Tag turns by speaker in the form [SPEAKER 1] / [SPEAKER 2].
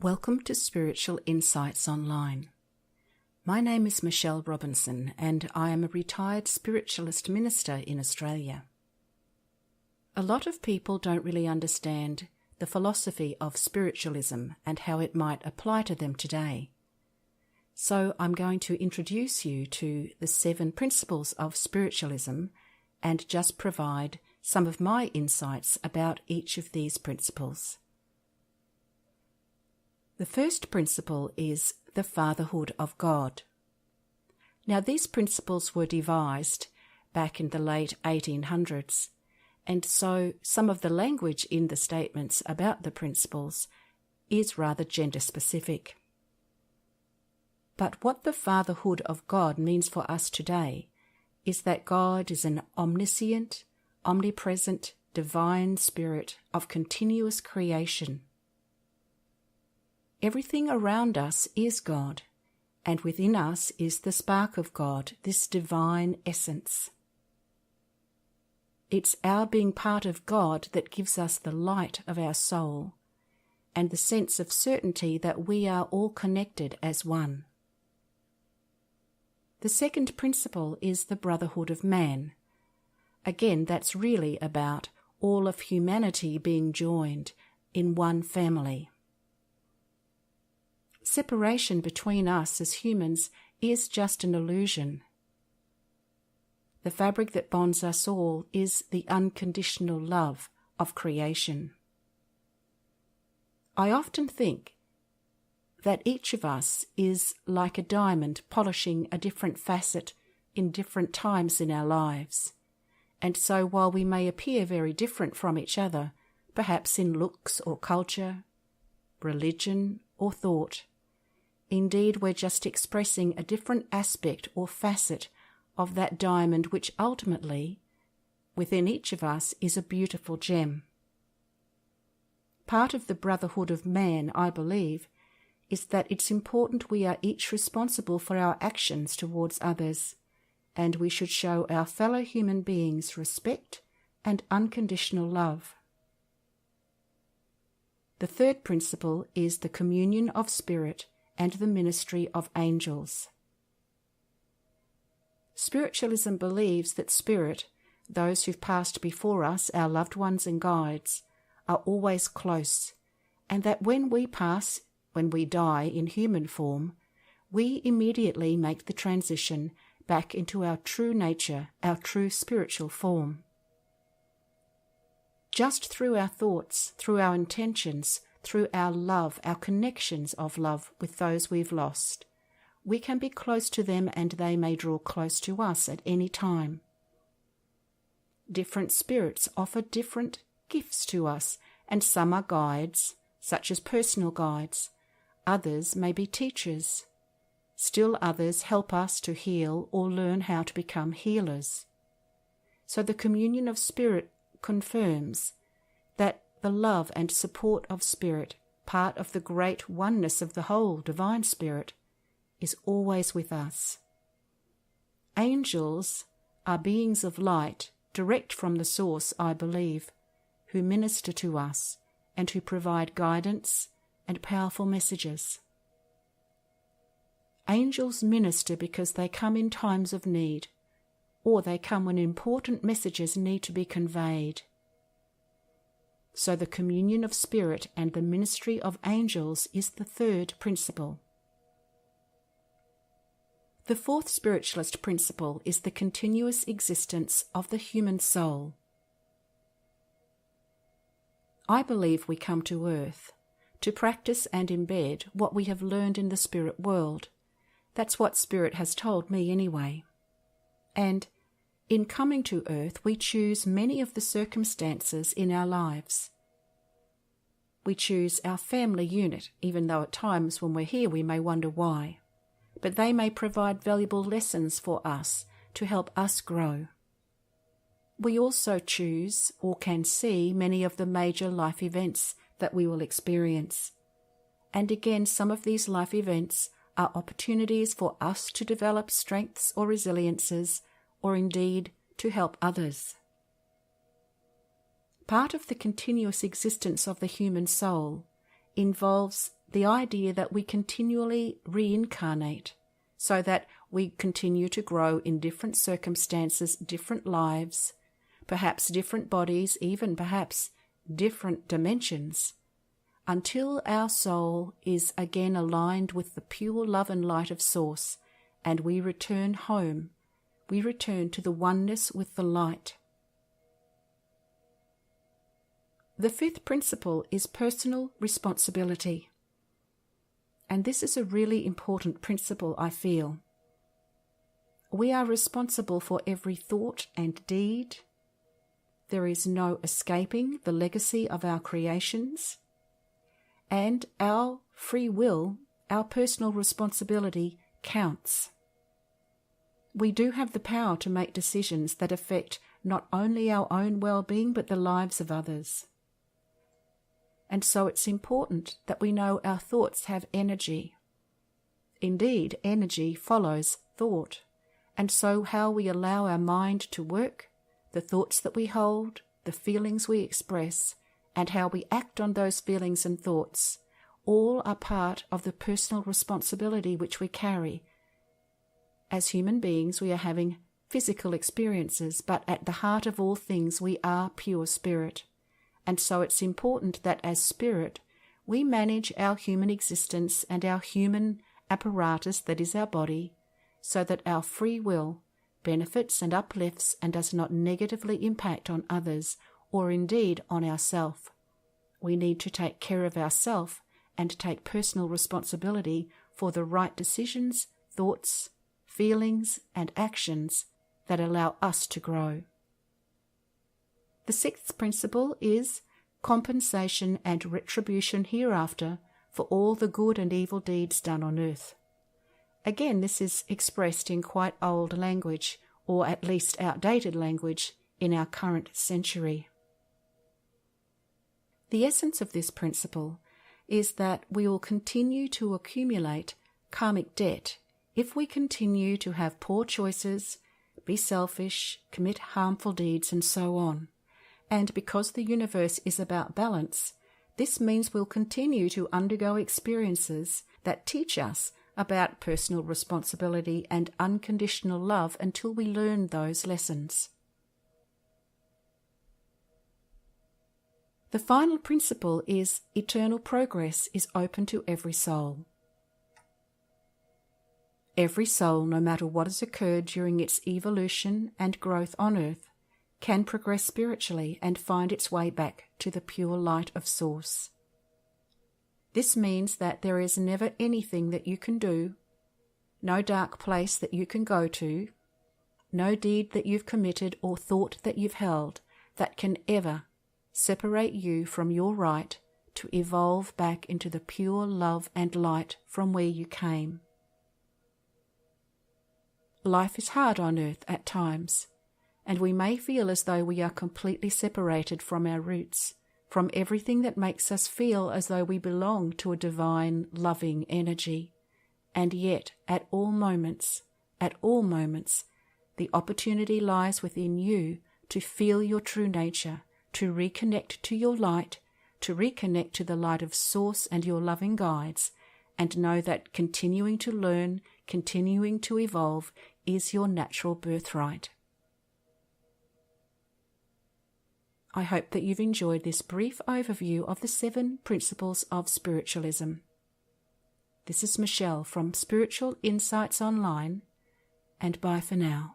[SPEAKER 1] Welcome to Spiritual Insights Online. My name is Michelle Robinson and I am a retired spiritualist minister in Australia. A lot of people don't really understand the philosophy of spiritualism and how it might apply to them today. So I'm going to introduce you to the 7 principles of spiritualism and just provide some of my insights about each of these principles. The first principle is the fatherhood of God. Now, these principles were devised back in the late 1800s, and so some of the language in the statements about the principles is rather gender-specific. But what the fatherhood of God means for us today is that God is an omniscient, omnipresent, divine spirit of continuous creation. Everything around us is God, and within us is the spark of God, this divine essence. It's our being part of God that gives us the light of our soul and the sense of certainty that we are all connected as one. The second principle is the brotherhood of man. Again, that's really about all of humanity being joined in one family. Separation between us as humans is just an illusion. The fabric that bonds us all is the unconditional love of creation. I often think that each of us is like a diamond polishing a different facet in different times in our lives. And so while we may appear very different from each other, perhaps in looks or culture, religion or thought, indeed, we're just expressing a different aspect or facet of that diamond which ultimately, within each of us, is a beautiful gem. Part of the brotherhood of man, I believe, is that it's important we are each responsible for our actions towards others, and we should show our fellow human beings respect and unconditional love. The third principle is the communion of spirit and the ministry of angels. Spiritualism believes that spirit, those who've passed before us, our loved ones and guides, are always close, and that when we pass, when we die in human form, we immediately make the transition back into our true nature, our true spiritual form. Just through our thoughts, through our intentions, through our love, our connections of love with those we've lost, we can be close to them and they may draw close to us at any time. Different spirits offer different gifts to us, and some are guides, such as personal guides. Others may be teachers. Still others help us to heal or learn how to become healers. So the communion of spirit confirms that the love and support of spirit, part of the great oneness of the whole divine spirit, is always with us. Angels are beings of light, direct from the source, I believe, who minister to us and who provide guidance and powerful messages. Angels minister because they come in times of need, or they come when important messages need to be conveyed. So the communion of spirit and the ministry of angels is the third principle. The fourth spiritualist principle is the continuous existence of the human soul. I believe we come to earth to practice and embed what we have learned in the spirit world. That's what spirit has told me anyway. And in coming to earth, we choose many of the circumstances in our lives. We choose our family unit, even though at times when we're here we may wonder why. But they may provide valuable lessons for us to help us grow. We also choose or can see many of the major life events that we will experience. And again, some of these life events are opportunities for us to develop strengths or resiliences, or indeed to help others. Part of the continuous existence of the human soul involves the idea that we continually reincarnate so that we continue to grow in different circumstances, different lives, perhaps different bodies, even perhaps different dimensions, until our soul is again aligned with the pure love and light of Source, and we return home. We return to the oneness with the light. The fifth principle is personal responsibility. And this is a really important principle, I feel. We are responsible for every thought and deed. There is no escaping the legacy of our creations. And our free will, our personal responsibility, counts. We do have the power to make decisions that affect not only our own well-being but the lives of others. And so it's important that we know our thoughts have energy. Indeed, energy follows thought, and so how we allow our mind to work, the thoughts that we hold, the feelings we express, and how we act on those feelings and thoughts, all are part of the personal responsibility which we carry. As human beings, we are having physical experiences, but at the heart of all things, we are pure spirit. And so it's important that as spirit, we manage our human existence and our human apparatus that is our body, so that our free will benefits and uplifts and does not negatively impact on others or indeed on ourself. We need to take care of ourself and take personal responsibility for the right decisions, thoughts, feelings, and actions that allow us to grow. The sixth principle is compensation and retribution hereafter for all the good and evil deeds done on earth. Again, this is expressed in quite old language, or at least outdated language, in our current century. The essence of this principle is that we will continue to accumulate karmic debt if we continue to have poor choices, be selfish, commit harmful deeds, and so on. And because the universe is about balance, this means we'll continue to undergo experiences that teach us about personal responsibility and unconditional love until we learn those lessons. The final principle is eternal progress is open to every soul. Every soul, no matter what has occurred during its evolution and growth on earth, can progress spiritually and find its way back to the pure light of Source. This means that there is never anything that you can do, no dark place that you can go to, no deed that you've committed or thought that you've held that can ever separate you from your right to evolve back into the pure love and light from where you came. Life is hard on earth at times, and we may feel as though we are completely separated from our roots, from everything that makes us feel as though we belong to a divine, loving energy. And yet, at all moments, the opportunity lies within you to feel your true nature, to reconnect to your light, to reconnect to the light of Source and your loving guides, and know that continuing to learn, continuing to evolve is your natural birthright. I hope that you've enjoyed this brief overview of the 7 Principles of Spiritualism. This is Michelle from Spiritual Insights Online, and bye for now.